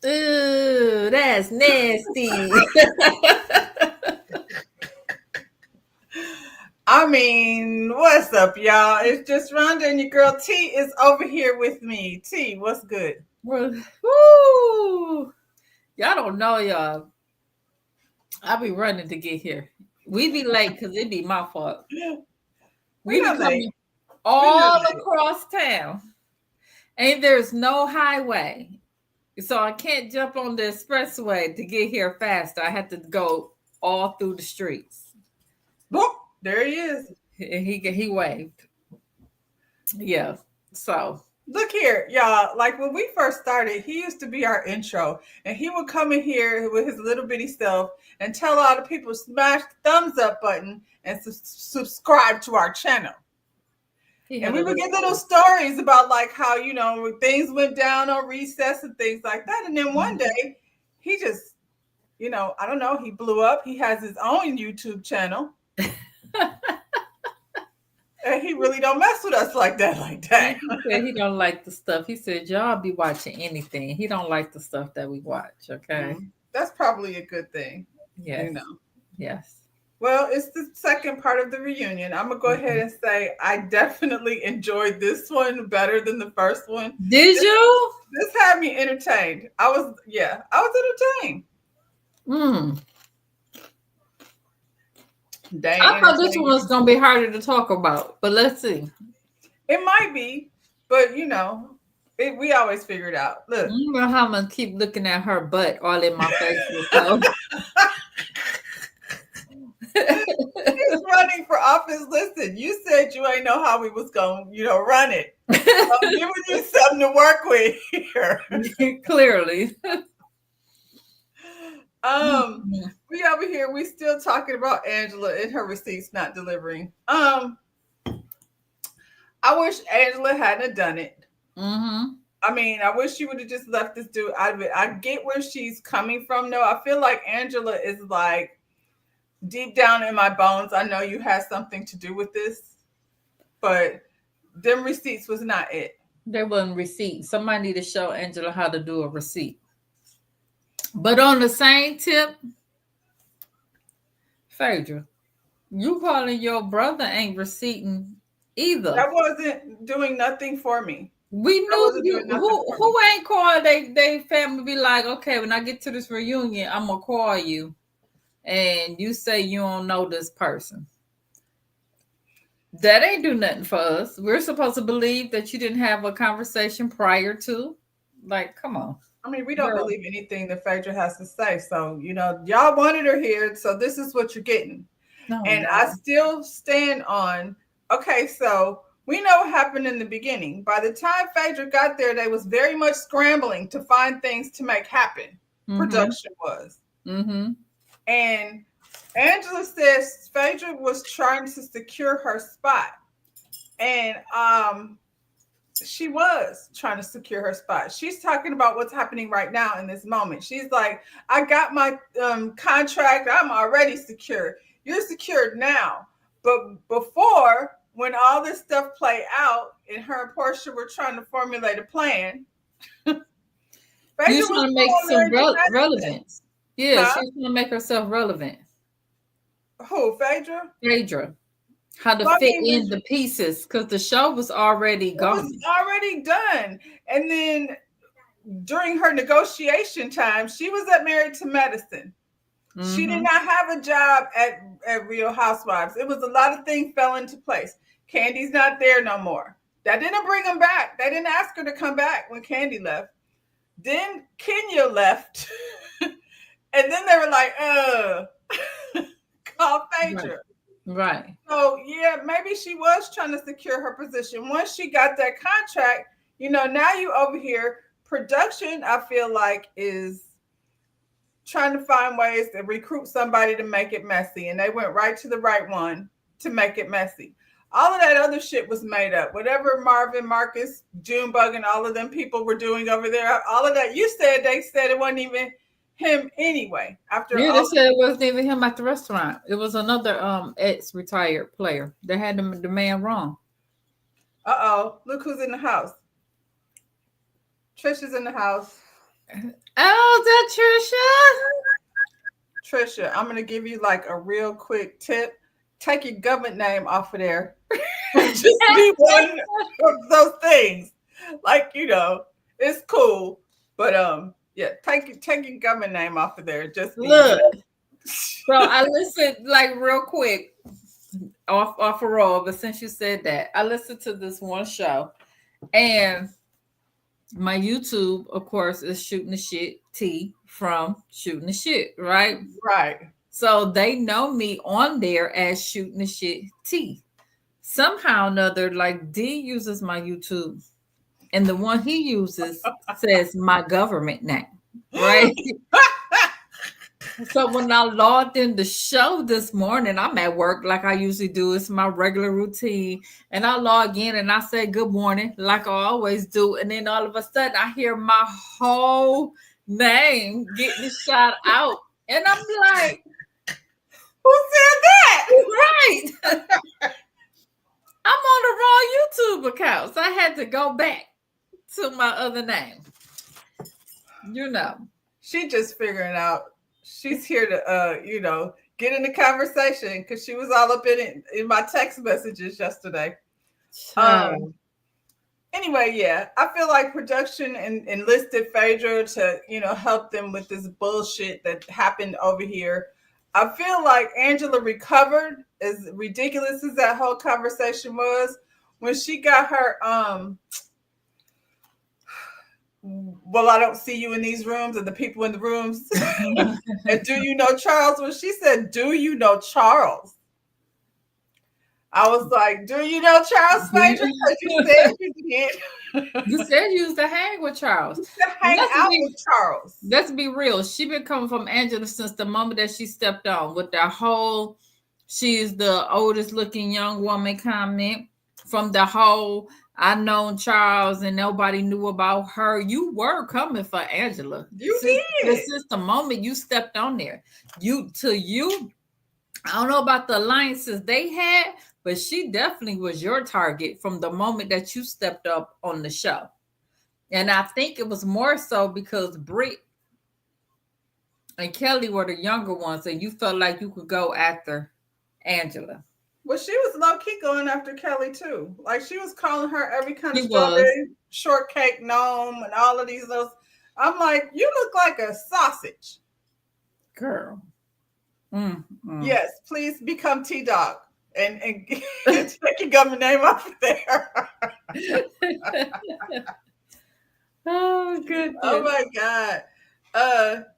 Ooh, that's nasty. I mean, what's up, y'all? It's just Rhonda and your girl T is over here with me. T, what's good? Woo! Y'all don't know, y'all. I be running to get here. We be late because it be my fault. We're We be not late. coming We're not all late. across town, and there's no highway. So I can't jump on the expressway to get here faster. I have to go all through the streets. Boop, there he is. He waved. Yeah. So Look here, y'all. Like when we first started, he used to be our intro, and he would come in here with his little bitty self and tell all the people to smash the thumbs up button and subscribe to our channel. he And had a we would little get little stories about like how, things went down on recess and things like that. And then one day he just, I don't know, he blew up. He has his own YouTube channel. And he really don't mess with us like that, like that. he said he don't like the stuff. He said y'all be watching anything. He don't like the stuff that we watch. Okay. That's probably a good thing, you Yes. know. Yes. Well, it's the second part of the reunion. I'm gonna go ahead Mhm. and say I definitely enjoyed this one better than the first one. Did This you? this had me entertained. I was entertained. Mm. Dang I thought this one entertained. was gonna be harder to talk about, but let's see. It might be, but we always figure it out. I Look, don't know how I'm gonna keep looking at her butt all in my face. So. he's running for office. Listen, you said you ain't know how we was going, run it. So I'm giving you something to work with here. Clearly. We over here, we still talking about Angela and her receipts not delivering. I wish Angela hadn't done it. Mm-hmm. I mean, I wish she would have just left this dude out of it. I get where she's coming from, though. I feel like Angela is like deep down in my bones. I know you had something to do with this, but them receipts was not it. There wasn't receipt. Somebody need to show Angela how to do a receipt. But on the same tip, Phaedra, you calling your brother ain't receipting either. That wasn't doing nothing for me. We That knew wasn't you. doing nothing Who for me. ain't called they family be like, okay, when I get to this reunion, I'm gonna call you, and you say you don't know this person. That ain't do nothing for us. We're supposed to believe that you didn't have a conversation prior to. Like, come on, I mean, we don't girl. believe anything that Phaedra has to say. So, y'all wanted her here. So this is what you're getting. No, And I no. still stand on, okay, so we know what happened in the beginning. By the time Phaedra got there, they was very much scrambling to find things to make happen. Mm-hmm. Production was. Mm-hmm. And Angela says Phaedra was trying to secure her spot. And she was trying to secure her spot. She's talking about what's happening right now in this moment. She's like, I got my contract. I'm already secure. You're secured now. But before, when all this stuff played out and her and Portia were trying to formulate a plan, You Phaedra was trying to make going there some into Madison. relevance. Yeah, Huh? she's trying to make herself relevant. Who, Phaedra? Phaedra, how to Well, I fit mean, in the pieces because the show was already it was gone. already done. And then during her negotiation time, she was at Married to Medicine. She did Mm-hmm. not have a job at Real Housewives. It was a lot of things fell into place. Candy's not there no more. That didn't bring them back. They didn't ask her to come back when Candy left. Then Kenya left. And then they were like, call Right. Phaedra. Right. So yeah, maybe she was trying to secure her position. Once she got that contract, now you over here. Production, I feel like, is trying to find ways to recruit somebody to make it messy. And they went right to the right one to make it messy. All of that other shit was made up. Whatever Marvin, Marcus, Junebug, and all of them people were doing over there, all of that, they said it wasn't even him anyway. After Yeah, all, they said it wasn't even him at the restaurant. It was another ex retired player. They had the man wrong. look who's in the house. Trish is in the house. Oh, that Trisha, I'm gonna give you like a real quick tip. Take your government name off of there. Just be one of those things. Like, it's cool. But yeah, take your government name off of there. Just be, Trisha. Look, so I listened like real quick off a roll, but since you said that, I listened to this one show, and my YouTube, of course, is shooting the shit T from shooting the shit, right? right. So they know me on there as shooting the shit T. Somehow or another, like D uses my YouTube, and the one he uses says my government name, right? So when I logged in the show this morning, I'm at work like I usually do. It's my regular routine. And I log in and I say good morning, like I always do. And then all of a sudden I hear my whole name getting shot out. And I'm like, Who said that? right. I'm on the wrong YouTube account. So I had to go back to my other name. You know. She just figuring out she's here to get in the conversation because she was all up in it in my text messages yesterday. Anyway, yeah, I feel like production enlisted Phaedra to, help them with this bullshit that happened over here. I feel like Angela recovered, as ridiculous as that whole conversation was, when she got her well, I don't see you in these rooms and the people in the rooms. And do you know Charles? When she said, do you know Charles? I was like, do you know Charles Phaedra? Because you said you did. You said you used to hang with Charles. You said hang out with Charles. Let's be real. She been coming from Angela since the moment that she stepped on with that whole she's the oldest looking young woman comment, from the whole I known Charles and nobody knew about her. You were coming for Angela. You did. This is the moment you stepped on there. I don't know about the alliances they had, but she definitely was your target from the moment that you stepped up on the show. And I think it was more so because Britt and Kelly were the younger ones, and you felt like you could go after Angela. Well, she was low key going after Kelly too. Like she was calling her every kind of strawberry shortcake gnome and all of these little. I'm like, you look like a sausage, girl. Yes, please become T Dog and take your government name off of there. Oh goodness. Oh my God.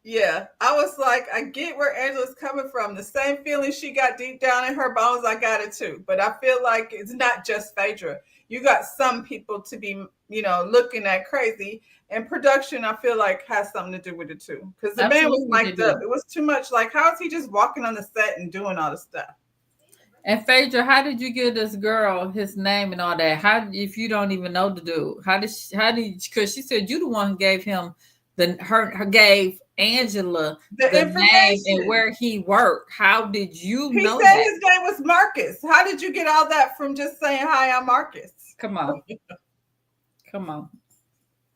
Yeah, I was like, I get where Angela's coming from. The same feeling she got deep down in her bones, I got it too. But I feel like it's not just Phaedra. You got some people to be, looking at crazy. And production, I feel like, has something to do with it too. Because the man was mic'd up. It was too much. Like, how is he just walking on the set and doing all the stuff? And Phaedra, how did you give this girl his name and all that? How, if you don't even know the dude? Because she said you the one who gave him gave Angela the name and where he worked. How did you know that? He said his name was Marcus. How did you get all that from just saying, hi, I'm Marcus? Come on.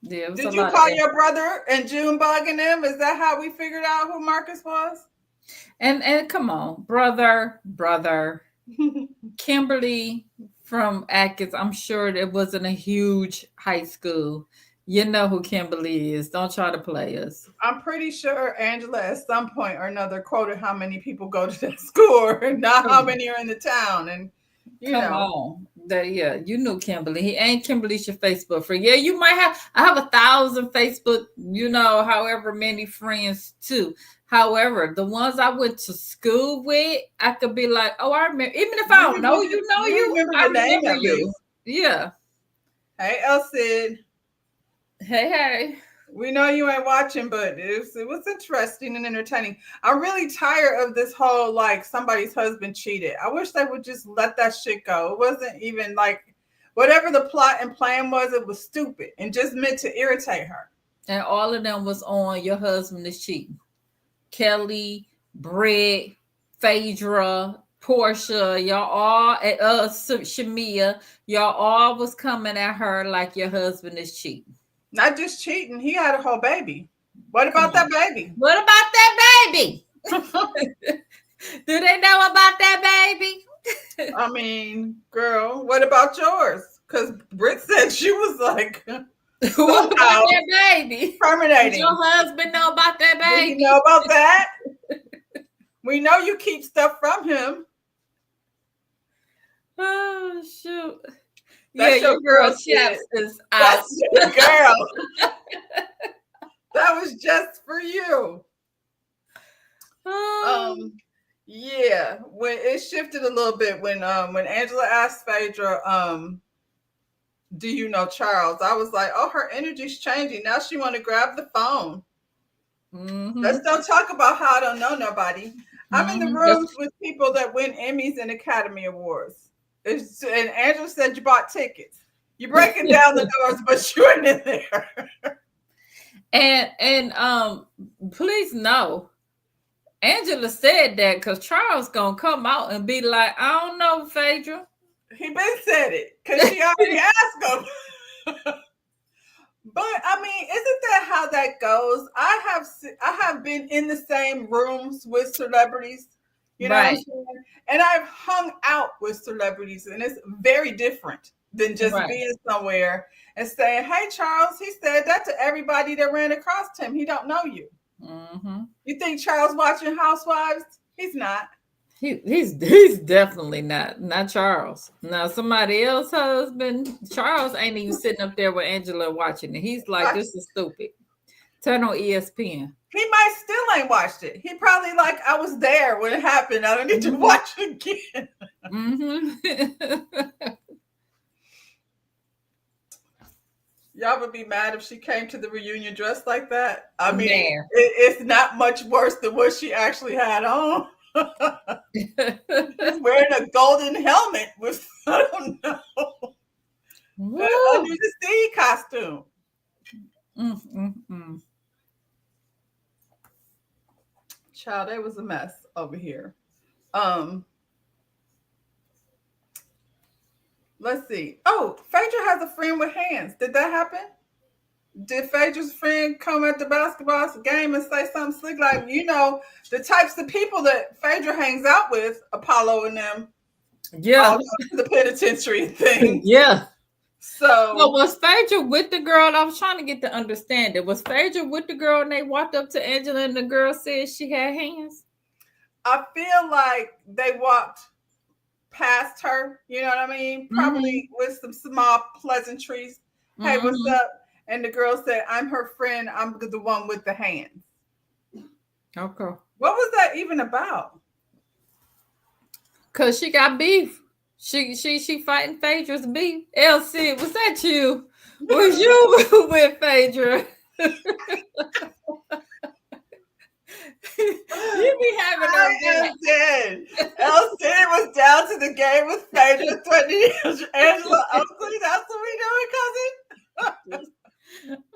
Yeah, did you call your brother and Junebug and them? Is that how we figured out who Marcus was? And come on, brother. Kimberly from Atkins, I'm sure it wasn't a huge high school. You know who Kimberly is. Don't try to play us. I'm pretty sure Angela at some point or another quoted how many people go to that school and not how many are in the town. And Come on. You knew Kimberly. He ain't Kimberly's your Facebook friend. Yeah, you might have. I have 1,000 Facebook, however many friends too. However, the ones I went to school with, I could be like, oh, I remember. Even if I don't know you, I remember you. Yeah. Hey, Elsid. Hey. We know you ain't watching, but it was interesting and entertaining. I'm really tired of this whole, like, somebody's husband cheated. I wish they would just let that shit go. It wasn't even like, whatever the plot and plan was, it was stupid and just meant to irritate her. And all of them was on your husband is cheating. Kelly, Britt, Phaedra, Portia, y'all all, Shamia, y'all all was coming at her like your husband is cheating. Not just cheating, he had a whole baby. What Come about on. that baby? What about that baby? Do they know about that baby? I mean, girl, what about yours? Because Britt said she was like What about somehow that baby? Did your terminating. husband know about that Do he know baby? about that? We know you keep stuff from him. Oh shoot. Yeah, That's your your girl girl, Chaps Sid. is out. That's your girl. That was just for you. Oh. Um, yeah. When it shifted a little bit when Angela asked Phaedra, do you know Charles? I was like, oh, her energy's changing. Now she want to grab the phone. Let's Mm-hmm. don't talk about how I don't know nobody. I'm in the Mm-hmm. rooms with people that win Emmys and Academy Awards. And Angela said you bought tickets. You're breaking down the doors, but you ain't in there. And please know, Angela said that because Charles gonna come out and be like, I don't know, Phaedra. He been said it because she already asked him. But I mean, isn't that how that goes? I have been in the same rooms with celebrities, you know what I'm Right, saying? And I've hung out with celebrities, and it's very different than just right. being somewhere and saying, "Hey, Charles," he said that to everybody that ran across him. He don't know you. Mm-hmm. You think Charles watching Housewives? He's not. He's definitely not Charles. Now somebody else husband, Charles ain't even sitting up there with Angela watching it. He's like, Watch. this is stupid. Turn on ESPN. He might still ain't watched it. He probably like, I was there when it happened. I don't need to Mm-hmm. watch it again. Mm-hmm. Y'all would be mad if she came to the reunion dressed like that. I mean, Man. it's not much worse than what she actually had on. She's wearing a golden helmet with, I don't know, under Woo. the sea costume. Mm-mm-mm. Child, it was a mess over here. Um, let's see. Oh, Phaedra has a friend with hands. Did that happen? Did Phaedra's friend come at the basketball game and say something slick like, the types of people that Phaedra hangs out with, Apollo and them, all Yeah. go to the penitentiary thing. Yeah. So So was Phaedra with the girl? I was trying to get to understand it. Was Phaedra with the girl and they walked up to Angela and the girl said she had hands? I feel like they walked past her, you know what I mean? Mm-hmm. Probably with some small pleasantries. Hey, what's Mm-hmm. up? And the girl said, I'm her friend. I'm the one with the hands. Okay. What was that even about? Cause she got beef. She fighting Phaedra's beef. LC, was that you? Was you with Phaedra? You be having I her am back. dead. Elsie was down to the game with Phaedra threatening Angela Oakley. That's what we doing,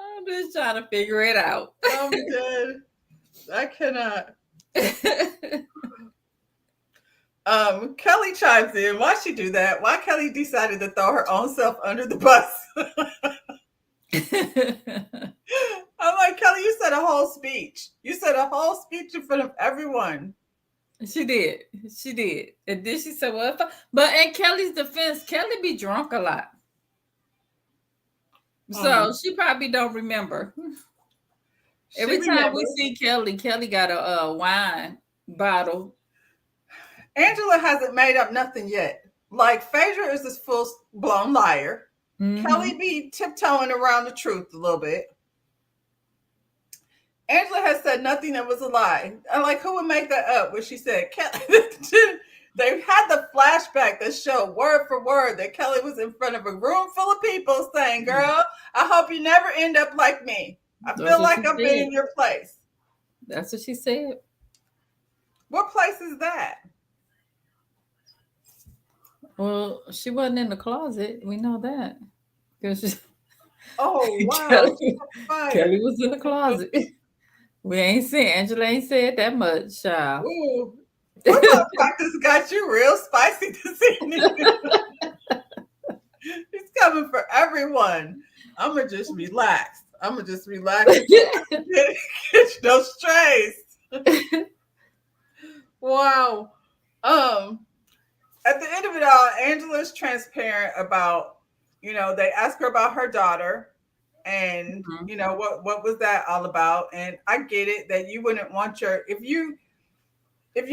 I'm just trying to figure it out. cousin. I'm dead. I cannot. Kelly chimes in. Why she do that? Why Kelly decided to throw her own self under the bus? I'm like, Kelly, you said a whole speech. You said a whole speech in front of everyone. She did. She did. And then she said, well, but in Kelly's defense, Kelly be drunk a lot. So she probably don't remember. Every time we Remembers. see Kelly, Kelly got a wine bottle. Angela hasn't made up nothing yet. Like Phaedra is this full blown liar. Mm-hmm. Kelly be tiptoeing around the truth a little bit. Angela has said nothing that was a lie. I'm like, who would make that up? Where she said, Kelly, they had the flashback that showed word for word that Kelly was in front of a room full of people saying, girl, I hope you never end up like me. I That's feel what she like I've been said. in your place. That's what she said. What place is that? Well, she wasn't in the closet. We know that. Because Oh, wow. Kelly, Fire. Kelly was in the closet. We ain't seen Angela ain't said that much, child. Ooh. Football practice got you real spicy this evening. He's coming for everyone. I'm gonna just relax. I'm gonna just relax and get those strays. Wow. Um, at the end of it all, Angela's transparent about, they ask her about her daughter and Mhm. what was that all about? And I get it that you wouldn't want your if you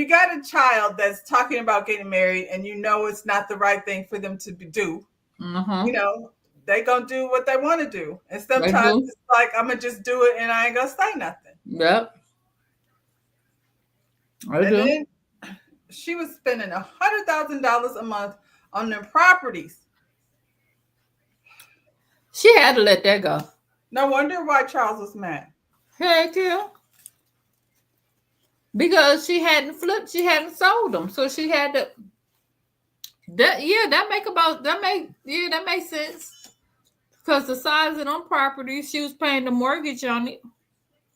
got a child that's talking about getting married and it's not the right thing for them to do, you Mhm. know, they gonna do what they want to do. And They sometimes do. it's like I'm gonna just do it and I ain't gonna say nothing. Yep. I And do. then she was spending $100,000 a month on their properties. She had to let that go. No wonder why Charles was mad. Heck yeah. Because she hadn't flipped, she hadn't sold them, so she had to. That yeah, that makes sense. Because the size of them properties, she was paying the mortgage on it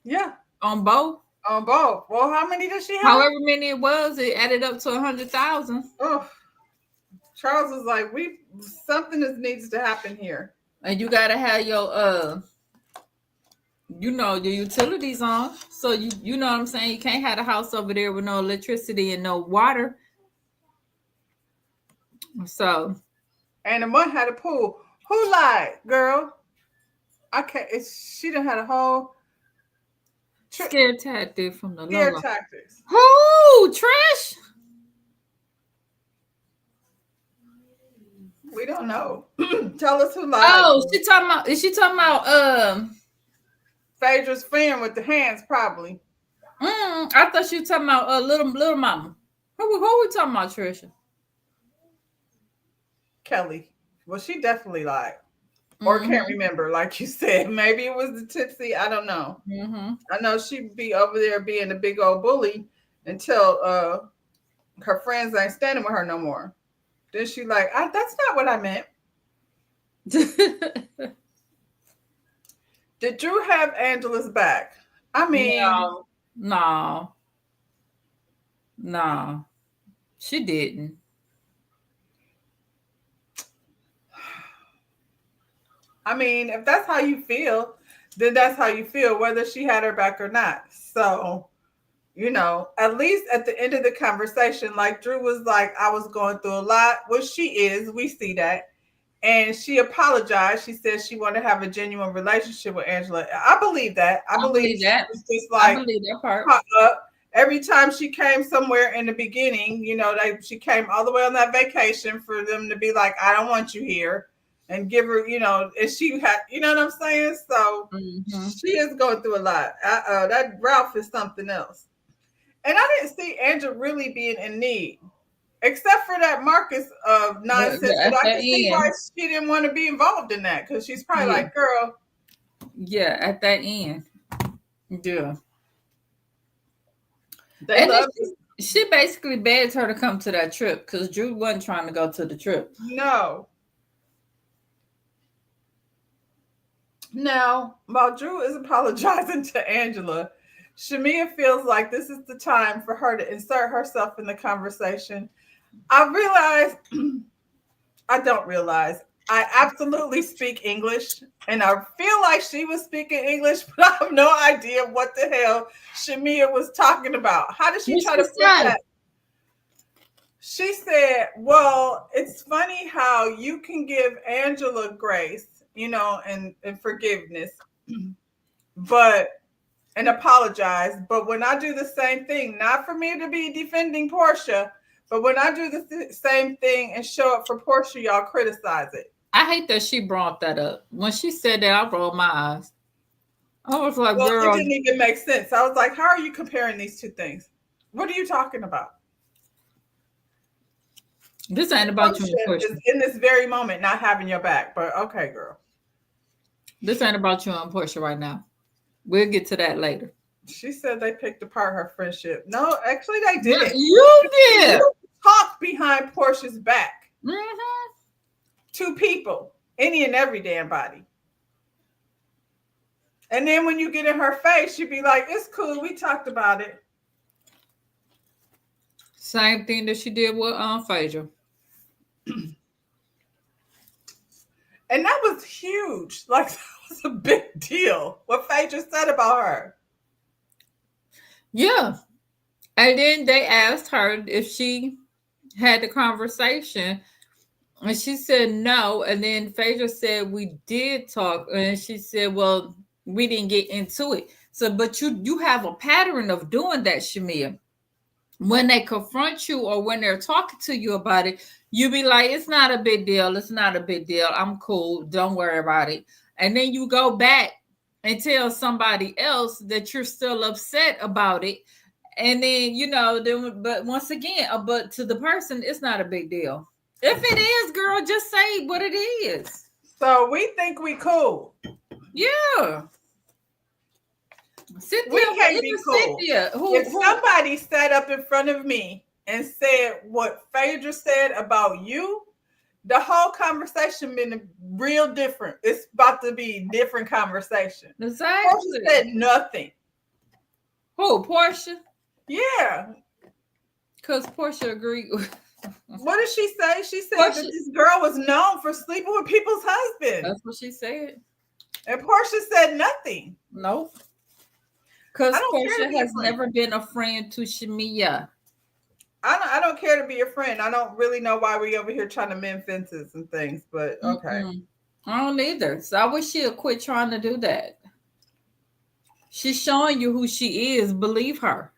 Yeah, on both. on both. Well, how many does she have? However many it was, it added up to 100,000. Oh, Charles was like, "We something that needs to happen here." And you gotta have your your utilities on. So you know what I'm saying. You can't have a house over there with no electricity and no water. So And the one had a pool. Who lied, girl? I can't. She done had a whole scare tactic from the scare Lolo. tactics. Oh, Trish. We don't know. Tell us who lied. Oh, she talking about. Is she talking about? Phaedra's friend with the hands, probably. I thought she was talking about little mama. Who we talking about, Trisha? Kelly. Well, she definitely lied. Or can't Mm-hmm. remember, like you said. Maybe it was the tipsy. I don't know. Mm-hmm. I know she'd be over there being a big old bully until her friends ain't standing with her no more. Then she like, that's not what I meant. Did Drew have Angela's back? I mean, No, no, no. She didn't. if that's how you feel, then that's how you feel, whether she had her back or not. So, at least at the end of the conversation, like Drew was like, I was going through a lot. Well, she is. We see that. And she apologized. She said she wanted to have a genuine relationship with Angela. I believe that. I I believe believe she that. was just I like believe that part. caught up. Every time she came somewhere in the beginning, she came all the way on that vacation for them to be like, I don't want you here, and give her, and she had, you know what I'm saying? So Mm-hmm. she is going through a lot. That Ralph is something else. And I didn't see Angela really being in need, except for that Marcus nonsense. But At I the can see why end, she didn't want to be involved in that because she's probably yeah, like, girl, yeah. At that end, yeah. they And then love you. she basically begged her to come to that trip because Drew wasn't trying to go to the trip. No. Now, while Drew is apologizing to Angela, Shamia feels like this is the time for her to insert herself in the conversation. I realize, I don't realize, I absolutely speak English, and I feel like she was speaking English, but I have no idea what the hell Shamia was talking about. How did she What try she to flip say? that? She said, well, it's funny how you can give Angela grace, and forgiveness, but and apologize. But when I do the same thing, not for me to be defending Portia, but when I do the same thing and show up for Portia, y'all criticize it. I hate that she brought that up. When she said that, I rolled my eyes. I was like, Well, it girl, didn't even make sense. I was like, how are you comparing these two things? What are you talking about? this ain't about you Portia and is Portia. in this very moment not having your back, but okay, girl. This ain't about you and Portia right now. We'll get to that later. She said they picked apart her friendship. No, actually, they Yeah, didn't. you did. You talk behind Portia's back Mm-hmm. to people, any and every damn body. And then when you get in her face, you be like, it's cool. We talked about it. Same thing that she did with Phaedra. And that was huge. Like that was a big deal. What Phaedra said about her. Yeah. And then they asked her if she had the conversation, and she said no. And then Phaedra said we did talk, and she said, "Well, we didn't get into it." So, but you have a pattern of doing that, Shamia. When they confront you or when they're talking to you about it, you be like, "It's not a big deal. It's not a big deal. I'm cool. Don't worry about it." And then you go back and tell somebody else that you're still upset about it, and then then, but once again, but to the person, it's not a big deal. If it is, girl, just say what it is. So we think we cool. Yeah. We Cynthia, can't be even cool. Cynthia, If somebody sat up in front of me and said what Phaedra said about you, the whole conversation been real different. It's about to be a different conversation. Portia exactly. said nothing. Who, Portia? Yeah. Because Portia agreed. What did she say? She said Portia, that this girl was known for sleeping with people's husbands. that's what she said. And Portia said nothing. Nope. Because I don't care to Portia be a has friend. never been a friend to Shamia. I don't care to be a friend. I don't really know why we over here trying to mend fences and things, but okay. Mm-mm. I don't either. So I wish she'd quit trying to do that. She's showing you who she is. Believe her.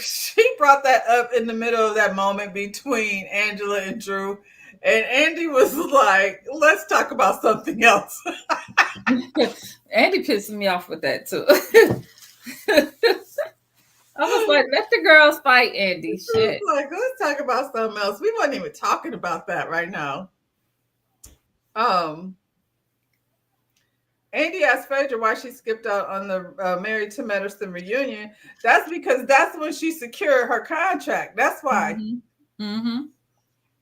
She brought that up in the middle of that moment between Angela and Drew. And Andy was like, let's talk about something else. Andy pissed me off with that too. I was like, let the girls fight, Andy. Shit. Like, let's talk about something else. We wasn't even talking about that right now. Um, Andy asked Phaedra why she skipped out on the Married to Medicine reunion. That's because that's when she secured her contract. That's why. Mm-hmm. Mm-hmm.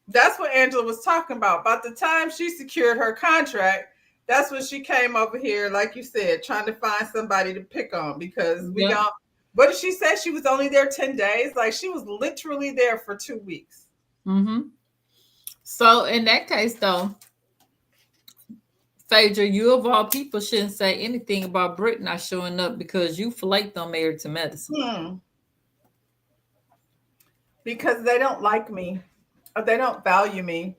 That's what Angela was talking about. About the time she secured her contract, that's when she came over here, like you said, trying to find somebody to pick on because we Yep. don't. What did she say? She was only there 10 days. Like she was literally there for 2 weeks. Mm-hmm. So in that case, though, Phaedra, you of all people shouldn't say anything about Britt not showing up because you flaked on Married to Medicine. Because they don't like me. Or they don't value me.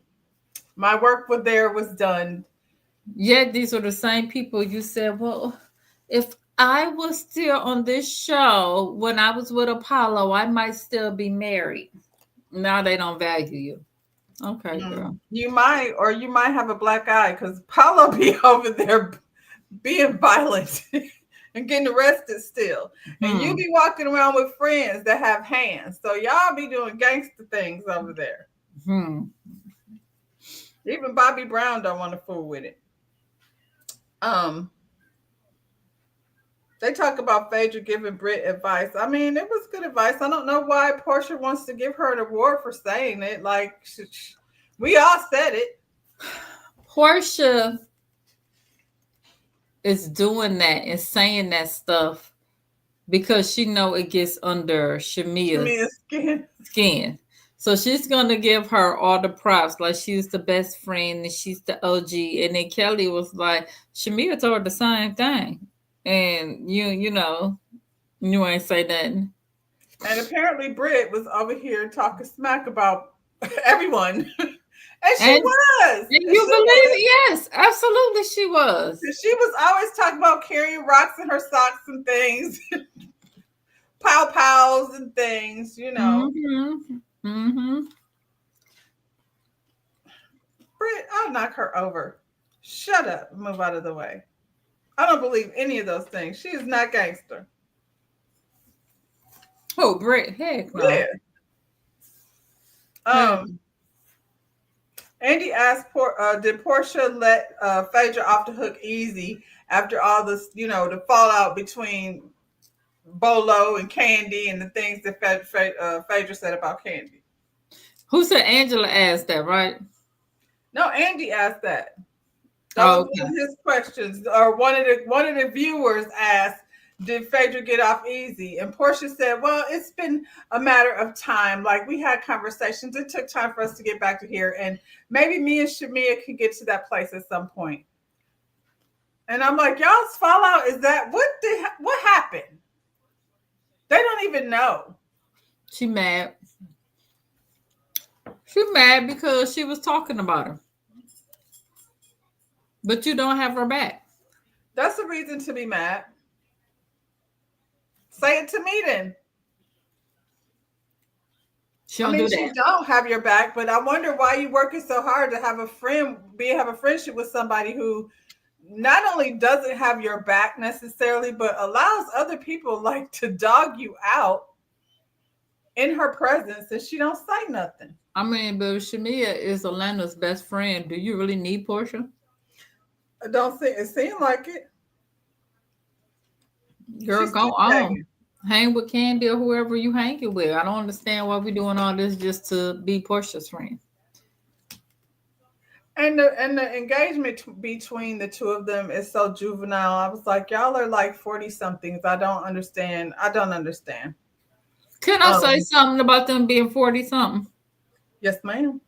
My work with there was done. Yet these are the same people you said, well, if I was still on this show when I was with Apollo, I might still be married. Now they don't value you. Okay, girl. You might, or you might have a black eye because Paulo be over there being violent and getting arrested still. And you be walking around with friends that have hands. So y'all be doing gangster things over there. Even Bobby Brown don't want to fool with it. They talk about Phaedra giving Britt advice. I mean, it was good advice. I don't know why Portia wants to give her an award for saying it. Like, we all said it. Portia is doing that and saying that stuff because she know it gets under Shamia's skin. So she's gonna give her all the props, like she's the best friend and she's the OG. And then Kelly was like, Shamia told her the same thing, and you ain't say nothing. And apparently Britt was over here talking smack about everyone. And she was. And you believe it? Yes, absolutely she was. She was always talking about carrying rocks in her socks and things. Pow pows and things, Britt, I'll knock her over. Shut up. Move out of the way. I don't believe any of those things. She is not gangster. Oh, Britt, heck no. Yeah. Andy asked, did Portia let Phaedra off the hook easy after all this, the fallout between Bolo and Candy and the things that Phaedra said about Candy? Who said Angela asked that, right? No, Andy asked that. That was one of his questions, or one of the viewers asked, did Phaedra get off easy? And Portia said, well, it's been a matter of time. Like we had conversations. It took time for us to get back to here. And maybe me and Shamia could get to that place at some point. And I'm like, y'all's fallout is that what happened? They don't even know. She mad. She mad because she was talking about her. But you don't have her back. That's a reason to be mad. Say it to me then. She I don't mean, do she that. don't have your back, but I wonder why you working so hard to have a friend, have a friendship with somebody who not only doesn't have your back necessarily, but allows other people like to dog you out in her presence, and she don't say nothing. I mean, but Shamia is Atlanta's best friend. Do you really need Portia? I don't think it seemed like it. Girl, She's go still on. tagging. Hang with Candy or whoever you hanging with. I don't understand why we doing all this just to be Portia's friend. And the engagement between the two of them is so juvenile. I was like, y'all are like 40 somethings. I don't understand. I don't understand. Can I say Um, something about them being 40 something? yes, ma'am.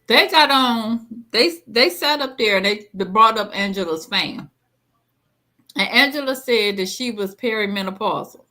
They got on, they sat up there, they brought up Angela's fan. And Angela said that she was perimenopausal.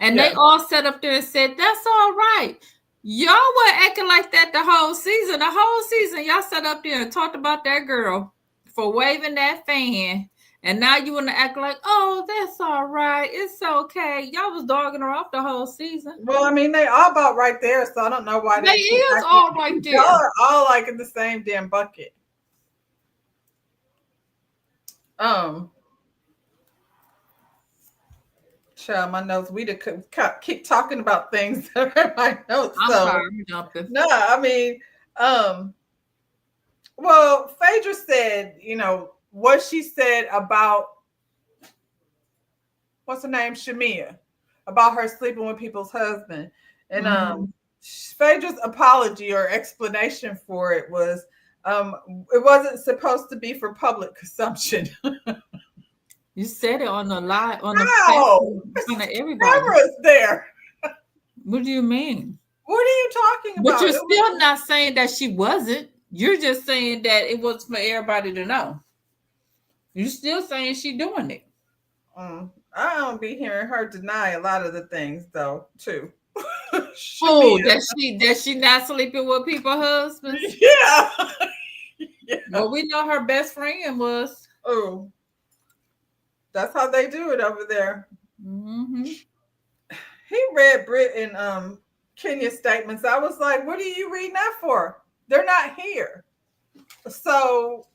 And they Yeah. all sat up there and said, that's all right. Y'all were acting like that the whole season. The whole season, y'all sat up there and talked about that girl for waving that fan. And now you want to act like, oh, that's all right. It's okay. Y'all was dogging her off the whole season. Well, I mean, they all about right there, so I don't know why They they keep is acting. all right Y'all there. are all like in the same damn bucket. Um, Child, my notes. We keep talking about things that are in my notes. I'm So sorry, I'm jumping. no, I mean, um, well, Phaedra said, what she said about what's her name, Shamia, about her sleeping with people's husband, and Mm-hmm. Phaedra's apology or explanation for it was, it wasn't supposed to be for public consumption. You said it on the live, on the How? platform in front of everybody. Cameras there. What do you mean? What are you talking But about? you're It was. still not saying that she wasn't. You're just saying that it was for everybody to know. You're still saying she doing it. I don't be hearing her deny a lot of the things though, too. Oh, Shamia. that she not sleeping with people's husbands. Yeah. Yeah. Well, we know her best friend was. Oh, that's how they do it over there. Mm-hmm. He read Brit and Kenya's statements. I was like, what are you reading that for? They're not here. So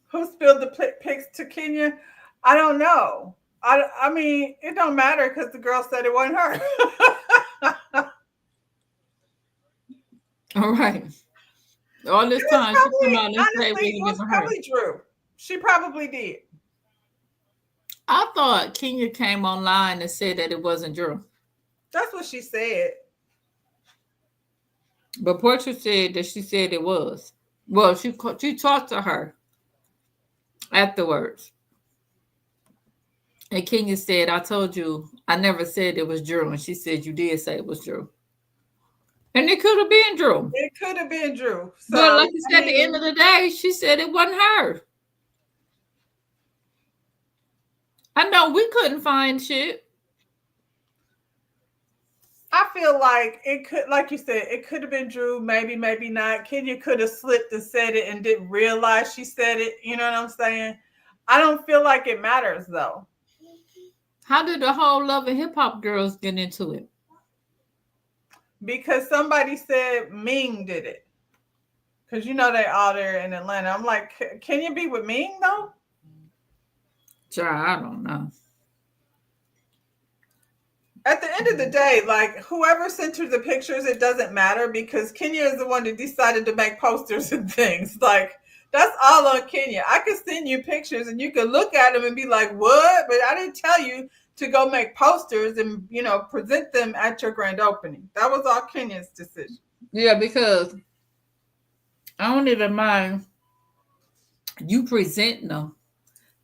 who spilled the pics to Kenya? I don't know. I mean, it don't matter because the girl said it wasn't her. All right. All this time she come out and say it Honestly, it wasn't was even her. probably Drew. She probably did. I thought Kenya came online and said that it wasn't Drew. That's what she said. But Portia said that she said it was. Well, she talked to her afterwards. And Kenya said, I told you, I never said it was Drew. And she said, you did say it was Drew. And it could have been Drew. It could have been Drew. So, But like you I said, at the end mean, of the day, she said it wasn't her. I know we couldn't find shit. I feel like it could, like you said, it could have been Drew, maybe, maybe not. Kenya could have slipped and said it and didn't realize she said it. You know what I'm saying? I don't feel like it matters though. How did the whole Love and Hip Hop girls get into it? Because somebody said Ming did it. Because they all there in Atlanta. I'm like, can you be with Ming though? Child, I don't know. At the end of the day, like whoever sent her the pictures, it doesn't matter because Kenya is the one that decided to make posters and things. Like that's all on Kenya. I could send you pictures and you could look at them and be like, "What?" But I didn't tell you to go make posters and present them at your grand opening. That was all Kenya's decision. Yeah, because I don't even mind you presenting them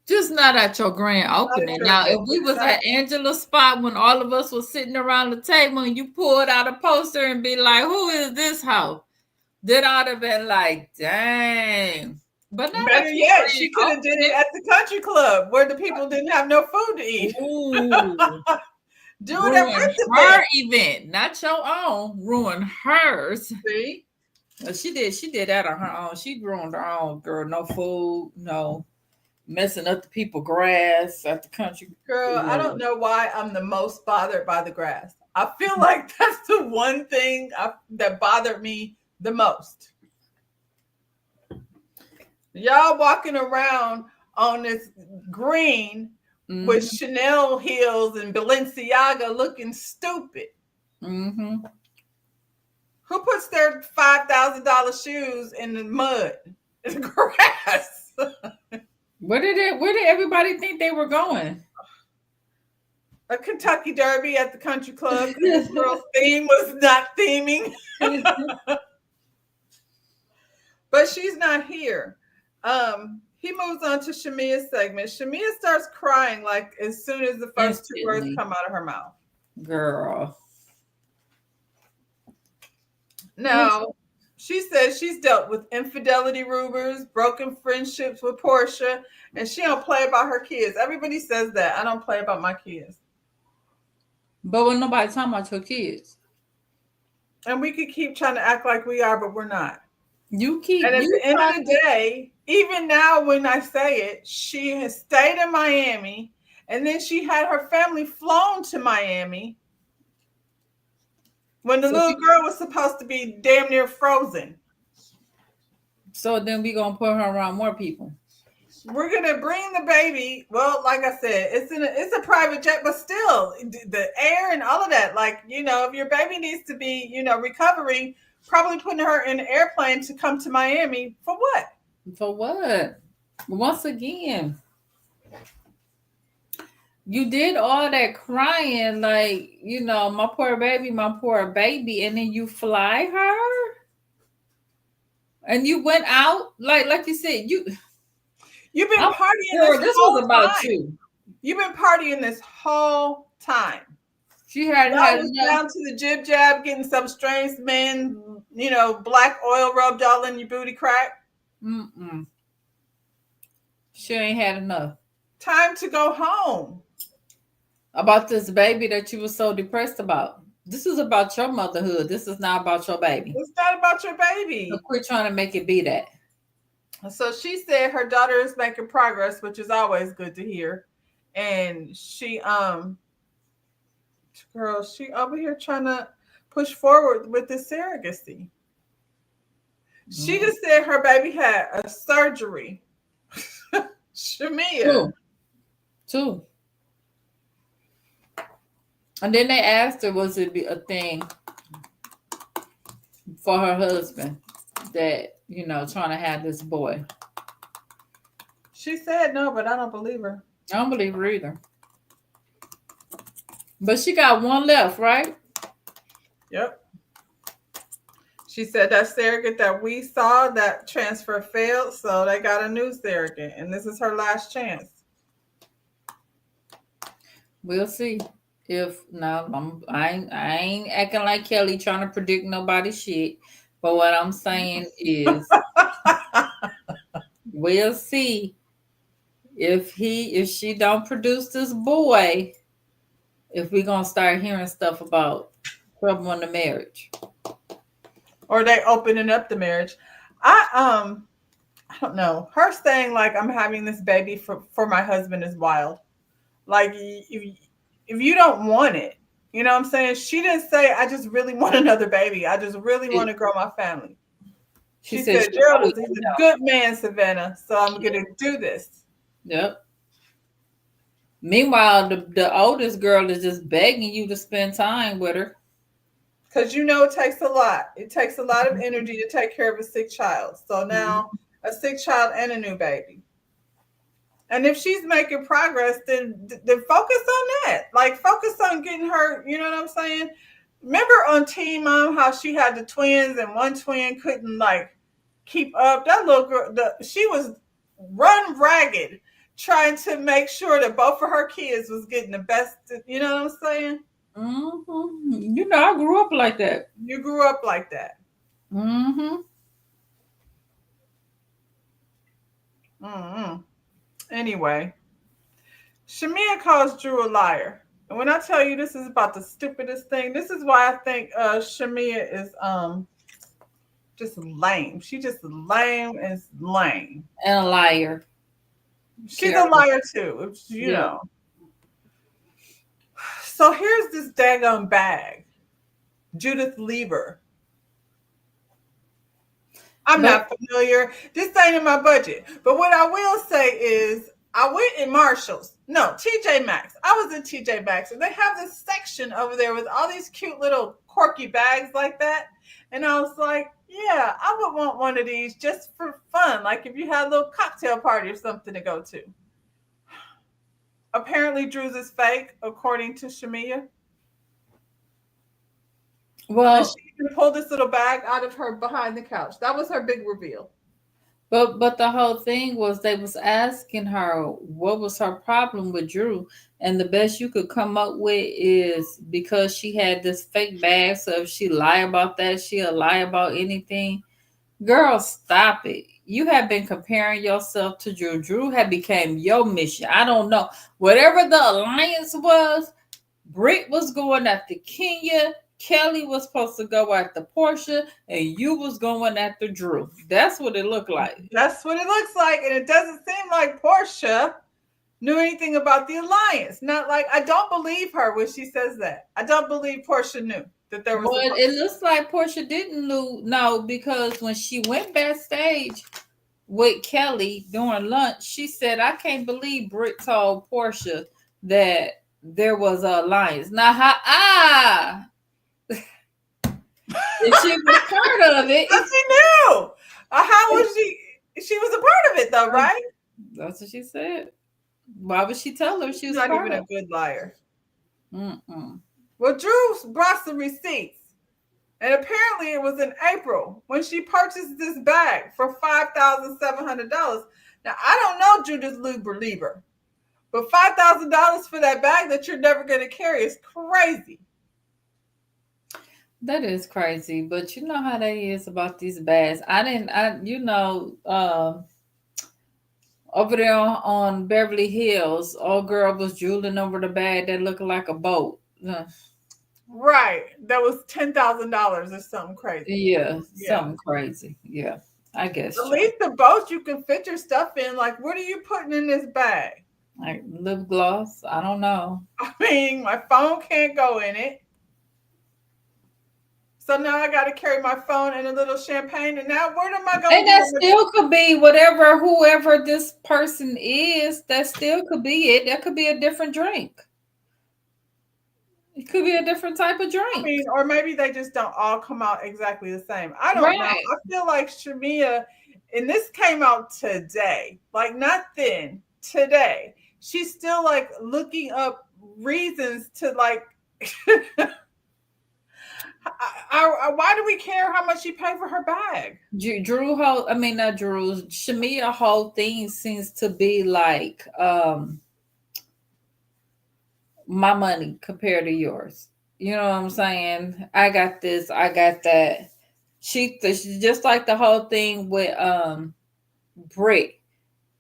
Just not at your grand Not at opening. your Now, if event. we was Not at Angela's spot when all of us was sitting around the table and you pulled out a poster and be like, "Who is this hoe?" Then I'd have been like, "Dang!" But not better at your yet, she could have did it grand at the country club where the people didn't have no food to eat. opening. Ooh, Do it at ruin this event. her event, not your own. Ruin hers. See? Well, she did. She did that on her own. She ruined her own, girl. No food, no messing up the people grass at the country. Girl, I don't Club. know why I'm the most bothered by the grass. I feel like that's the one thing that bothered me the most. Y'all walking around on this green with Mm-hmm. Chanel heels and Balenciaga looking stupid. Mm-hmm. Who puts their $5,000 shoes in the mud, in the grass? Where did everybody think they were going? A Kentucky Derby at the country club because this girl's theme was not theming. But she's not here. He moves on to Shamia's segment. Shamia starts crying like as soon as the first two words Instantly, come out of her mouth. girl. Now, she says she's dealt with infidelity rumors, broken friendships with Portia, and she don't play about her kids. Everybody says that. I don't play about my kids. But when nobody talking about your kids, And we could keep trying to act like we are, but we're not. you keep And at you the end of trying the day, even now when I say it, she has stayed in Miami and then she had her family flown to Miami when the so little girl was supposed to be damn near frozen. so then we gonna put her around more people. We're gonna bring the baby. Well, like I said, it's a private jet, but still, the air and all of that. Like if your baby needs to be recovering, probably putting her in an airplane to come to Miami for what? For what? Once again, you did all that crying, like my poor baby, and then you fly her, and you went out like you said you. You've been I'm partying sure this this whole was about time. you. You've been partying this whole time. She hadn't Y'all had was enough. down to the jib jab, getting some strange men, black oil rubbed all in your booty crack. Mm-mm. She ain't had enough Time to go home. about this baby that you were so depressed about. This is about your motherhood. This is not about your baby. It's not about your So baby. quit trying to make it be that. So she said her daughter is making progress, which is always good to hear. And she over here trying to push forward with this surrogacy. She Mm. just said her baby had a surgery. Shamia. Two. And then they asked her, was it a thing for her husband that, trying to have this boy? She said no, but I don't believe her. I don't believe her either. But she got one left, right? Yep. She said that surrogate that we saw, that transfer failed, so they got a new surrogate, and this is her last chance. We'll see. If no, I ain't acting like Kelly trying to predict nobody's shit. But what I'm saying is, we'll see if she don't produce this boy, if we gonna start hearing stuff about trouble in the marriage. Or they opening up the marriage. I don't know. Her saying like I'm having this baby for my husband is wild. Like if you don't want it, you know what I'm saying? She didn't say I just really want another baby. I just really want to grow my family. She She said said she Gerald probably is he's didn't a know. good man, Savannah. So I'm gonna do this. Yep. Meanwhile, the oldest girl is just begging you to spend time with her. Because it takes a lot. It takes a lot of energy to take care of a sick child. So now a sick child and a new baby. And if she's making progress, then focus on that. Like focus on getting her, you know what I'm saying? Remember on Teen Mom how she had the twins and one twin couldn't like keep up? That little girl, she was run ragged trying to make sure that both of her kids was getting the best. You know what I'm saying? You know, I grew up like that. You grew up like that. Hmm. Mm-mm. Anyway, Shamia calls Drew a liar. And when I tell you this is about the stupidest thing, this is why I think Shamia is just lame. She just lame and lame. And a liar. She's a Careless. liar too, you Yeah. know. So here's this daggone bag. Judith Lieber. I'm But not familiar. This ain't in my budget. But what I will say is I went in Marshalls. No, TJ Maxx. I was in TJ Maxx and they have this section over there with all these cute little quirky bags like that. And I was like, yeah, I would want one of these just for fun. Like if you had a little cocktail party or something to go to. Apparently Drew's is fake, according to Shamia. And well, she even pulled this little bag out of her behind the couch. That was her big reveal. but the whole thing was they was asking her what was her problem with Drew, and the best you could come up with is because she had this fake bag. So if she lie about that, she'll lie about anything. Girl, stop it. You have been comparing yourself to Drew. Drew had became your mission. I don't know. Whatever the alliance was, Britt was going after Kenya. Kelly was supposed to go after Portia, and you was going after Drew. That's what it looked like. That's what it looks like. And it doesn't seem like Portia knew anything about the alliance. Not like I don't believe her when she says that. I don't believe Portia knew that there was a But it looks like Portia didn't know because when she went backstage with Kelly during lunch, she said, "I can't believe Britt told Portia that there was an alliance." Now, if she was part of it, But she knew. How was she? She was a part of it though, right? that's what she said. Why would she tell her she She's was not part even of a good liar. it? Mm-mm. Well, Drew brought some receipts. And apparently it was in April when she purchased this bag for $5,700. Now I don't know Judith Lieber, but $5,000 for that bag that you're never going to carry is crazy. That is crazy, but you know how that is about these bags. I didn't, I you know, over there on Beverly Hills, old girl was drooling over the bag that looked like a boat. Right. That was $10,000 or something crazy. Yeah, Yeah. something crazy. Yeah, I guess At so. least the boat you can fit your stuff in. Like, what are you putting in this bag? Like lip gloss. I don't know. I mean, my phone can't go in it. So now I got to carry my phone and a little champagne. And now what am I going And to do that with my still could be whatever, whoever this person is. That still could be it. That could be a different drink. It could be a different type of I drink. mean, or maybe they just don't all come out exactly the same. I don't know. Right. I feel like Shamia, and this came out today, like not then, today. She's still like looking up reasons to like. Why do we care how much she paid for her bag? Drew whole, I mean not Drew, Shamia whole thing seems to be like my money compared to yours. You know what I'm saying? I got this, I got that. She's just like the whole thing with Britt,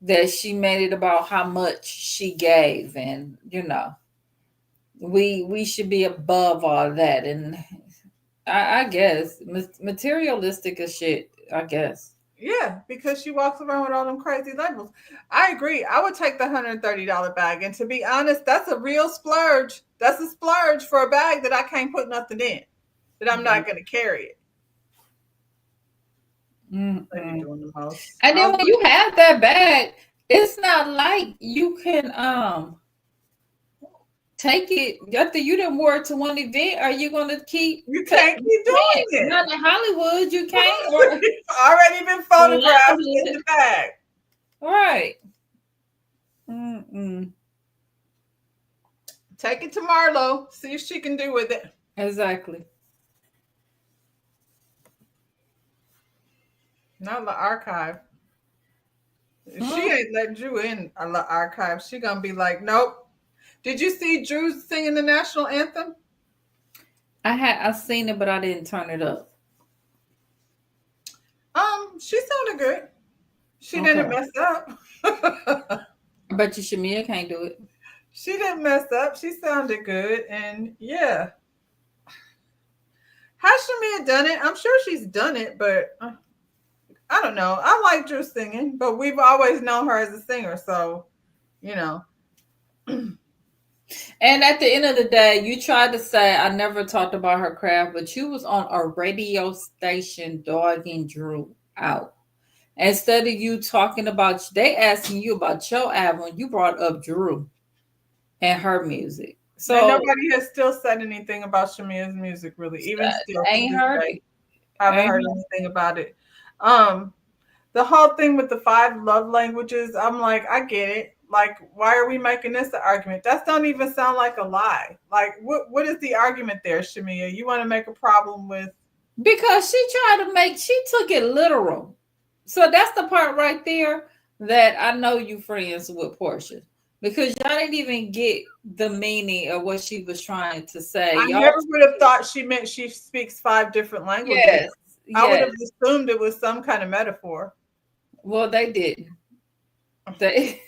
that she made it about how much she gave, and you know, we should be above all that. And I guess materialistic as shit, I guess. Yeah, because she walks around with all them crazy labels. I agree. I would take the $130 bag. And to be honest, that's a real splurge. That's a splurge for a bag that I can't put nothing in, that I'm not going to carry it. Lady Mm-mm. doing the most. And I then was when you have that bag, it's not like you can take it after you didn't wear it to one event. Are you gonna keep you can't taking? keep You doing can't. it. Not in Hollywood, you can't. Or It's already been photographed in the bag. right. Mm-mm. Take it to Marlo. See if she can do with it. Exactly. Not the archive. She Hmm. ain't let Drew in the archive. She gonna be like, nope. Did you see Drew singing the national anthem? I seen it, but I didn't turn it up. She sounded good. She Okay. didn't mess up. I bet you Shamia can't do it. She didn't mess up. She sounded good, and yeah. Has Shamia done it? I'm sure she's done it, but I don't know. I like Drew singing, but we've always known her as a singer, so you know. And at the end of the day, you tried to say I never talked about her craft, but you was on a radio station dogging Drew out. Instead of you talking about, they asking you about your album, you brought up Drew and her music. And So nobody has still said anything about Shamia's music, really, even still to ain't this heard day. it. I haven't Ain't heard anything about it. Um, the whole thing with the five love languages, I'm like, I get it. Like, why are we making this an argument? That don't even sound like a lie. Like, what is the argument there, Shamia? You want to make a problem with? because she took it literal. So that's the part right there that I know you friends with Portia. Because y'all didn't even get the meaning of what she was trying to say. I Y'all, never would have thought she meant she speaks five different languages. yes, I would yes. have assumed it was some kind of metaphor. Well, they didn't. They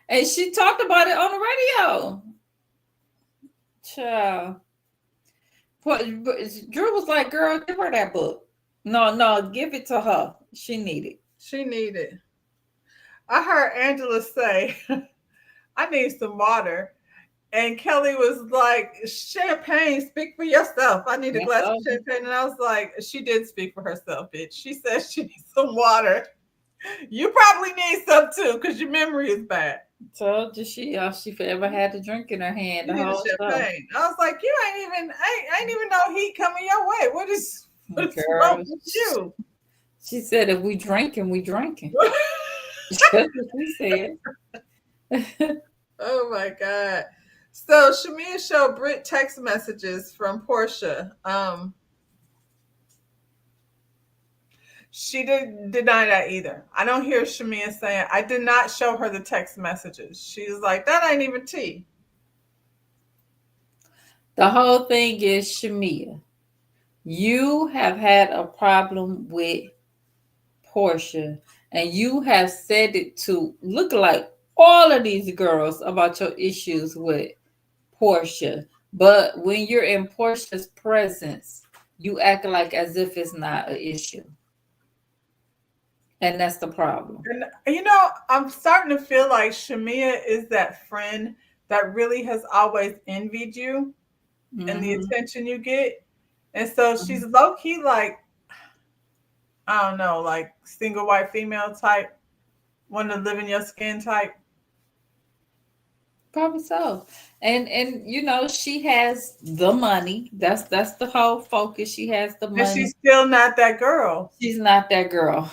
and she talked about it on the radio. Child. Drew was like, girl, give her that book. No, no, give it to her. She needed. She needed. I heard Angela say, I need some water. And Kelly was like, champagne, speak for yourself. I need a That's glass of all. champagne. And I was like, she did speak for herself, bitch. She said she needs some water. You probably need some too, because your memory is bad. Told you she forever had the drink in her hand You the need a whole show. champagne. I was like, you ain't even know heat coming your way. What's wrong Girl, with you? she said if we drinking, we drinking. That's what she said. Oh my God. So Shamia showed Britt text messages from Portia. She didn't deny that either. I don't hear Shamia saying, I did not show her the text messages. She's like, that ain't even tea. The whole thing is Shamia. You have had a problem with Portia, and you have said it to look like all of these girls about your issues with Portia. But when you're in Portia's presence, you act like as if it's not an issue. And that's the problem. And I'm starting to feel like Shamia is that friend that really has always envied you and the Hmm. attention you get. And so she's low key like, I don't know, like single white female type, want to live in your skin type. Probably so. And she has the money. That's the whole focus. She has the And money. she's still not that girl. She's not that girl.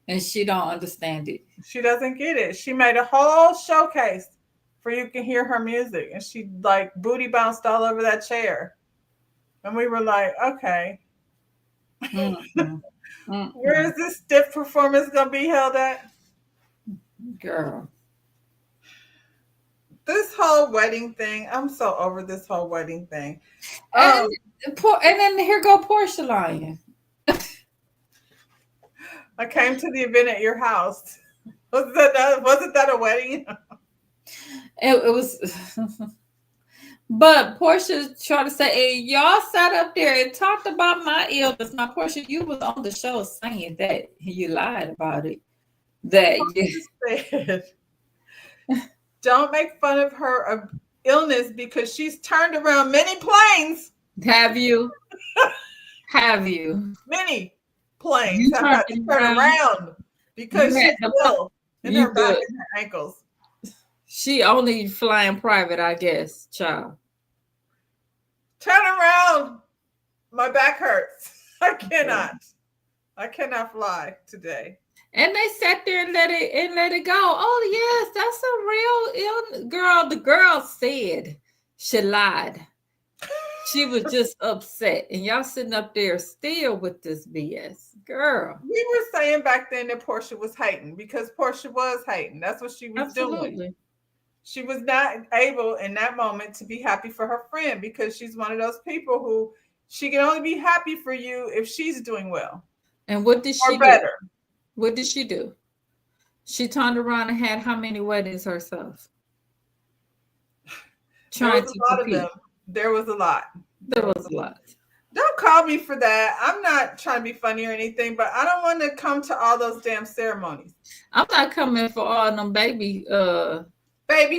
And she don't understand it. She doesn't get it. She made a whole showcase for you can hear her music. And she like booty bounced all over that chair. And we were like, okay, Mm-mm. where Mm-mm. is this stiff performance gonna be held at? Girl. This whole wedding thing, I'm so over this whole wedding thing. And Um, and then here go Portia lying. I came to the event at your house. Wasn't that a wedding? It was but Portia tried to say, and y'all sat up there and talked about my illness. Now, Portia, you was on the show saying that you lied about it. That Said, don't make fun of her illness because she's turned around many planes. have you have you Many planes you have turned had to turn around. around You because had she's the ill in you her back good. and her ankles. She only flying private, I guess, child. Turn around. My back hurts. I cannot. I cannot fly today. And they sat there and let it go. Oh yes, that's a real ill girl. The girl said she lied. She was just upset. And y'all sitting up there still with this BS. Girl. We were saying back then that Portia was hating because Portia was hating. That's what she was doing. Absolutely. She was not able in that moment to be happy for her friend because she's one of those people who she can only be happy for you if she's doing well And what did or she do? better. What did she do? She turned around and had how many weddings herself? There Trying was to a lot of compete. them. There was a lot. There was a lot. Don't call me for that. I'm not trying to be funny or anything, but I don't want to come to all those damn ceremonies. I'm not coming for all them Baby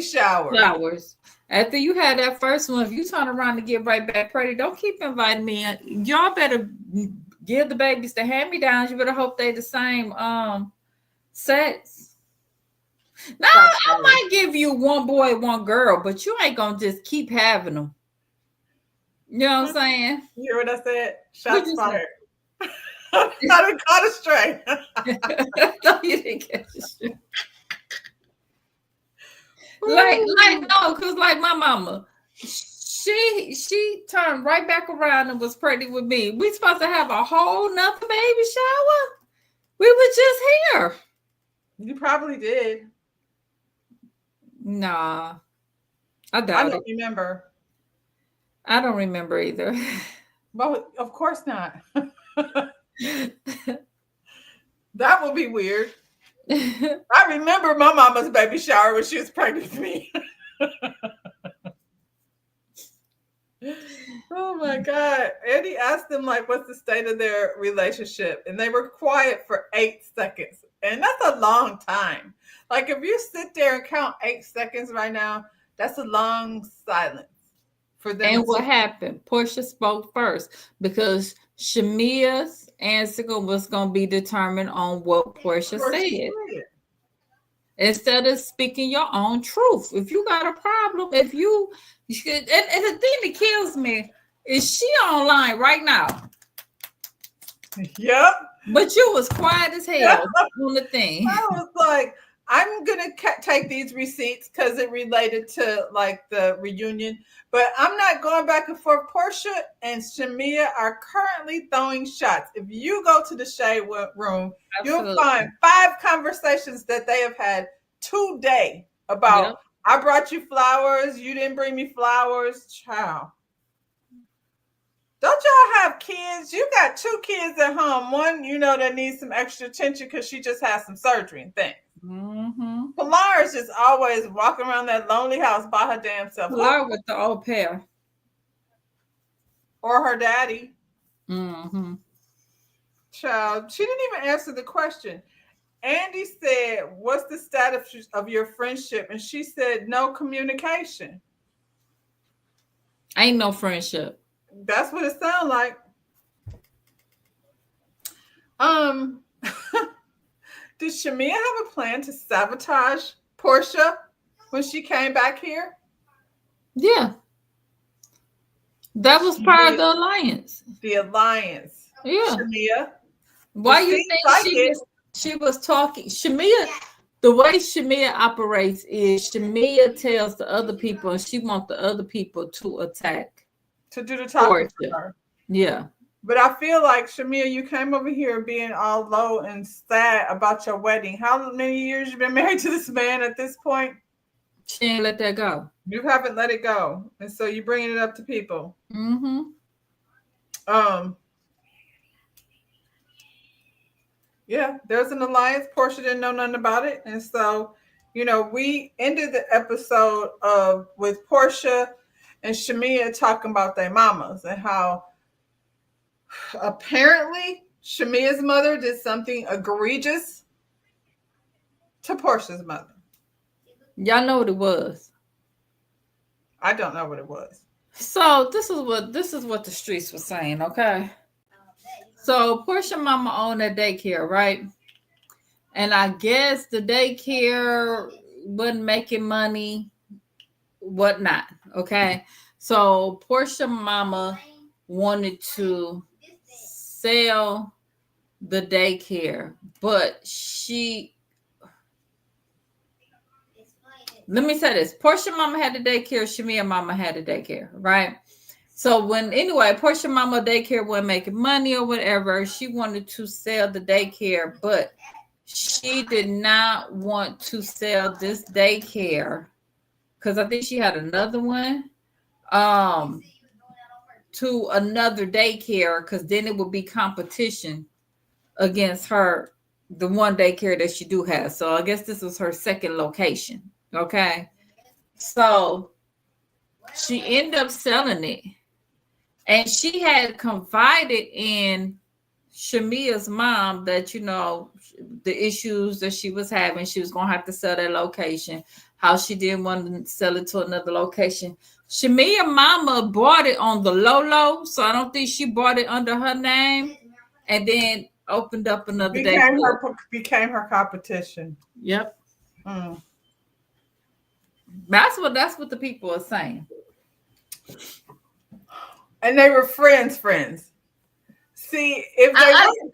showers. flowers. After you had that first one, if you turn around and get right back pretty, don't keep inviting me. Y'all better give the babies the hand-me-downs. You better hope they the same sex. Now I might give you one boy, one girl, but you ain't gonna just keep having them. You know what I'm saying? You hear what I said? What Shots you fired. I done caught a stray. No, you didn't catch it. Like no, because like my mama, she turned right back around and was pregnant with me. We supposed to have a whole nother baby shower. We were just here. You probably did. Nah, I I doubt don't it. remember. I don't remember either. Well, of course not. That would be weird. I remember my mama's baby shower when she was pregnant with me. Oh my God. Eddie asked them, like, what's the state of their relationship? And they were quiet for 8 seconds. And that's a long time. Like, if you sit there and count 8 seconds right now, that's a long silence for them And what to. happened? Portia spoke first because Shamia's answer was going to be determined on what Portia said. Instead of speaking your own truth. If you got a problem, if you should, and the thing that kills me is she online right now. Yep. But you was quiet as hell on the thing. I was like, I'm gonna take these receipts because it related to like the reunion, but I'm not going back and forth. Portia and Shamia are currently throwing shots. If you go to the shade room, Absolutely. you'll find 5 conversations that they have had today about. Yep. I brought you flowers. You didn't bring me flowers, child. Don't y'all have kids? You got 2 kids at home. One, that needs some extra attention because she just had some surgery and things. Mm-hmm. Pilar is just always walking around that lonely house by her damn self. Pilar with the au pair. Or her daddy. Mm-hmm. Child, she didn't even answer the question. Andy said, what's the status of your friendship? And she said, no communication. Ain't no friendship. That's what it sounds like. Did Shamia have a plan to sabotage Portia when she came back here? Yeah. That was part of the alliance. The alliance. Yeah. Shamia. Why you think she was talking? Shamia, the way Shamia operates is Shamia tells the other people and she wants the other people to attack. To do the talking for her. Yeah. But I feel like, Shamia, you came over here being all low and sad about your wedding. How many years you been married to this man at this point? She ain't let that go. You haven't let it go. And so you're bringing it up to people. Mm-hmm. Yeah, there's an alliance. Portia didn't know nothing about it. And so, we ended the episode with Portia and Shamia talking about their mamas and how apparently Shamia's mother did something egregious to Portia's mother. Y'all know what it was. I don't know what it was. So this is what the streets were saying, okay? So Portia mama owned a daycare, right? And I guess the daycare wasn't making money, whatnot, okay? So Portia mama wanted to sell the daycare, but let me say this. Portia mama had the daycare, Shamia mama had the daycare, right? So when anyway, Portia Mama daycare wasn't making money or whatever. She wanted to sell the daycare, but she did not want to sell this daycare because I think she had another one um to another daycare because then it would be competition against her the one daycare that she do have. So I guess this was her second location. Okay. So she ended up selling it. And she had confided in Shamia's mom that, the issues that she was having, she was going to have to sell that location, how she didn't want to sell it to another location. Shamia mama bought it on the low, so I don't think she bought it under her name and then opened up another day. Became her competition. Yep. Mm. That's what the people are saying. And they were friends. See, if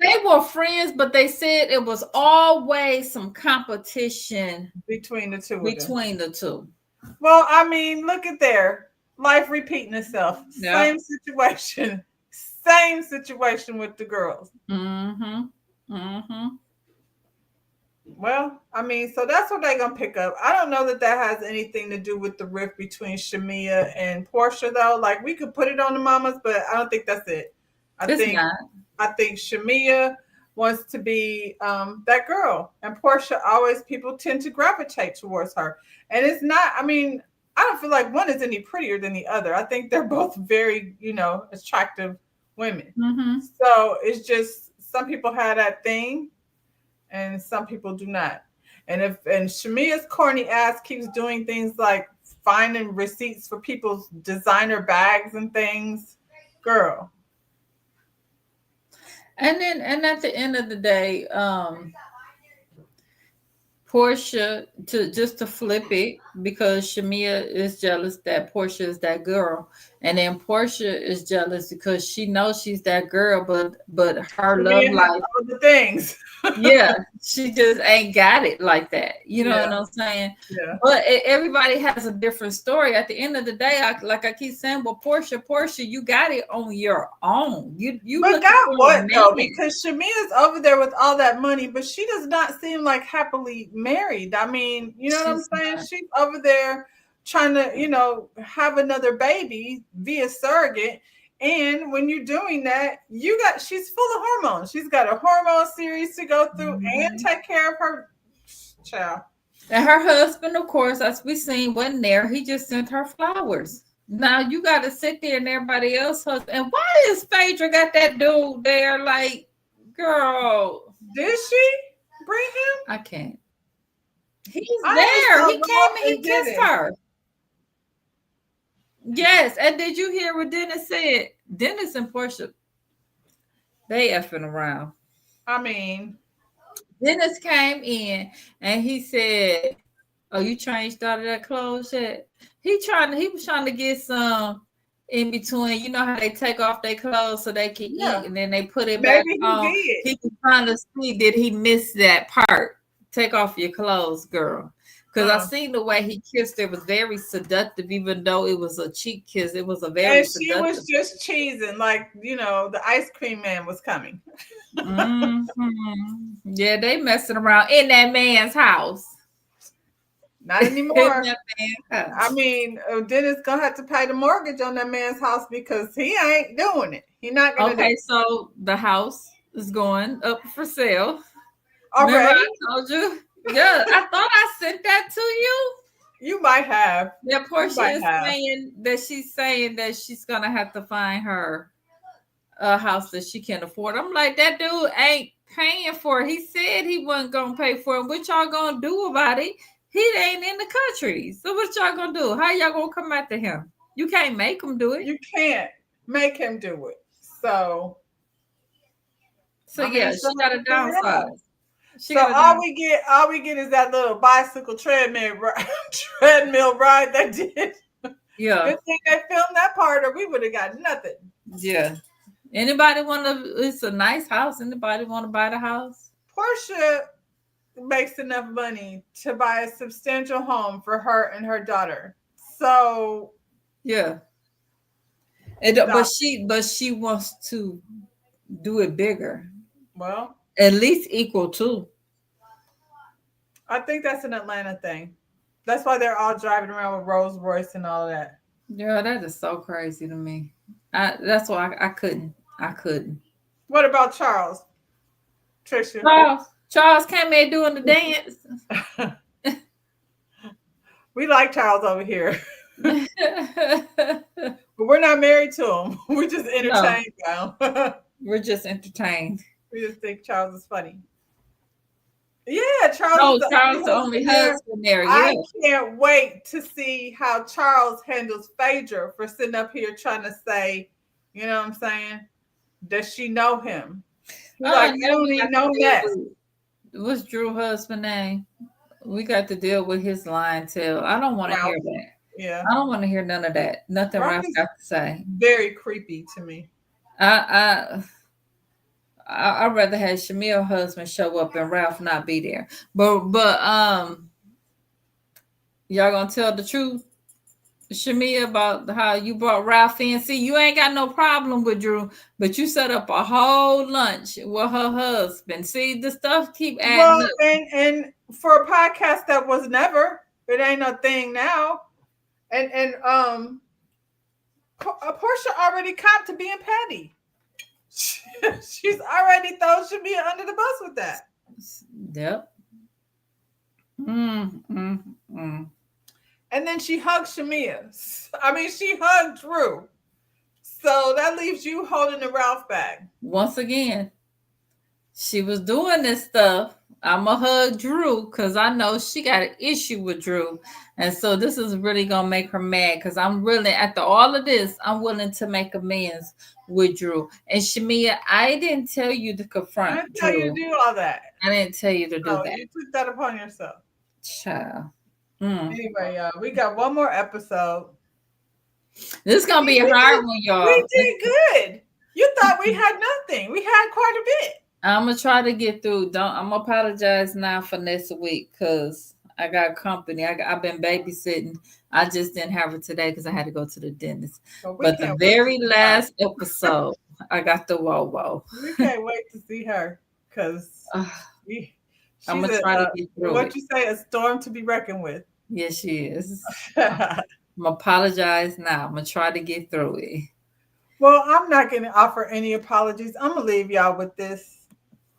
they were friends, but they said it was always some competition between the two. Well, I mean, look at there. Life repeating itself. Yep. Same situation with the girls. Well, I mean, so that's what they're gonna pick up. I don't know that has anything to do with the rift between Shamia and Portia, though. Like, we could put it on the mamas, but I don't think that's it. I think Shamia wants to be that girl, and Portia people tend to gravitate towards her. And it's not. I mean, I don't feel like one is any prettier than the other. I think they're both very, attractive women. So it's just some people have that thing. And some people do not. And Shamia's corny ass keeps doing things like finding receipts for people's designer bags and things, girl. And at the end of the day, Portia, to flip it, because Shamia is jealous that Portia is that girl, and then Portia is jealous because she knows she's that girl, but her love life, other things. Yeah, she just ain't got it like that. You know what I'm saying? Yeah. But everybody has a different story. At the end of the day, I keep saying, well, Portia, you got it on your own. You but got what though? Because Shamia's over there with all that money, but she does not seem like happily married. I mean, you know what I'm saying? She's over there trying to, have another baby via surrogate. And when you're doing that, she's full of hormones. She's got a hormone series to go through and take care of her child. And her husband, of course, as we seen, wasn't there. He just sent her flowers. Now you got to sit there and everybody else husband. And why is Phaedra got that dude there? Like, girl, did she bring him? I can't. He's there. He came and he kissed her. Yes, and did you hear what Dennis said? Dennis and Portia, they effing around. I mean, Dennis came in and he said, "Oh, you changed out of that clothes yet?" He was trying to get some in between. You know how they take off their clothes so they can eat, and then they put it back on. He was trying to see, did he miss that part? Take off your clothes, girl. Because I seen the way he kissed. It was very seductive, even though it was a cheek kiss. It was a very and she was just cheesing, like, the ice cream man was coming. Yeah, they messing around in that man's house. Not anymore. I mean, Dennis gonna have to pay the mortgage on that man's house because he ain't doing it. He's not gonna. Okay, so the house is going up for sale. Already? I told you. Yeah, I thought I sent that to you. You might have. Yeah, Portia is saying that she's gonna have to find her a house that she can afford. I'm like, that dude ain't paying for it. He said he wasn't gonna pay for it. What y'all gonna do about it? He ain't in the country. So what y'all gonna do? How y'all gonna come after him? You can't make him do it. You can't make him do it. So yeah, she got a downside. So all we get is that little bicycle treadmill ride they did. Yeah. Good thing they filmed that part, or we would have got nothing. Yeah. Anybody want to? It's a nice house. Anybody want to buy the house? Portia makes enough money to buy a substantial home for her and her daughter. So yeah. Stop. But she wants to do it bigger, Well, at least equal to. I think that's an Atlanta thing. That's why they're all driving around with Rolls Royce and all of that. Yeah, that is so crazy to me. That's why I couldn't. I couldn't. What about Charles, Trisha? Charles came in doing the dance. We like Charles over here, but we're not married to him. We just No, entertained now. we're just entertained. We just think Charles is funny. Yeah, Charles is No, the only Charles the only husband there. husband there. Yeah. I can't wait to see how Charles handles Phaedra for sitting up here trying to say, you know what I'm saying? Does she know him? He's like, I Now don't we even got to know deal next. with what's Drew husband name? We got to deal with his lying tale. I don't want to hear Ralph. that. Yeah. I don't want to hear none of that. Nothing Ralph Ralph is got to say. very creepy to me. I I'd rather have Shamil husband show up and Ralph not be there. But y'all gonna tell the truth, Shamia, about how you brought Ralph in. See, you ain't got no problem with Drew, but you set up a whole lunch with her husband. See, the stuff keep adding Well, up. and for a podcast that was never, it ain't a thing now. And Portia already copped to being petty. She's already thrown Shamia under the bus with that. Yep. Mm, mm, mm. And then she hugged Shamia. I mean, she hugged Drew. So that leaves you holding the Ralph bag. Once again, she was doing this stuff. I'ma hug Drew because I know she got an issue with Drew. And so this is really gonna make her mad because I'm really after all of this, I'm willing to make amends with Drew. And Shamia, I didn't tell you to I confront didn't tell you to Drew. do all that. I didn't tell you to do So that. you took that upon yourself. Child. Mm. Anyway, y'all, we got one more episode. This is gonna be a hard one, We y'all. did good. You thought we had nothing. We had quite a bit. I'm gonna try to get through. Don't I'm gonna apologize now for next week because I got company. I've been babysitting. I just didn't have her today because I had to go to the dentist. But we But the can't wait to very see her. last episode, I got the whoa. We can't wait to see her because she's I'm gonna try to get through what it. you say, a storm to be reckoned with. Yes, she is. I'm Well, gonna apologize now. I'm gonna try to get through it. I'm not going to offer any apologies. I'm going to leave y'all with this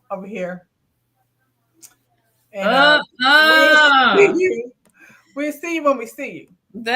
over here. And Uh, we'll see uh, you. We'll see you when we see you. that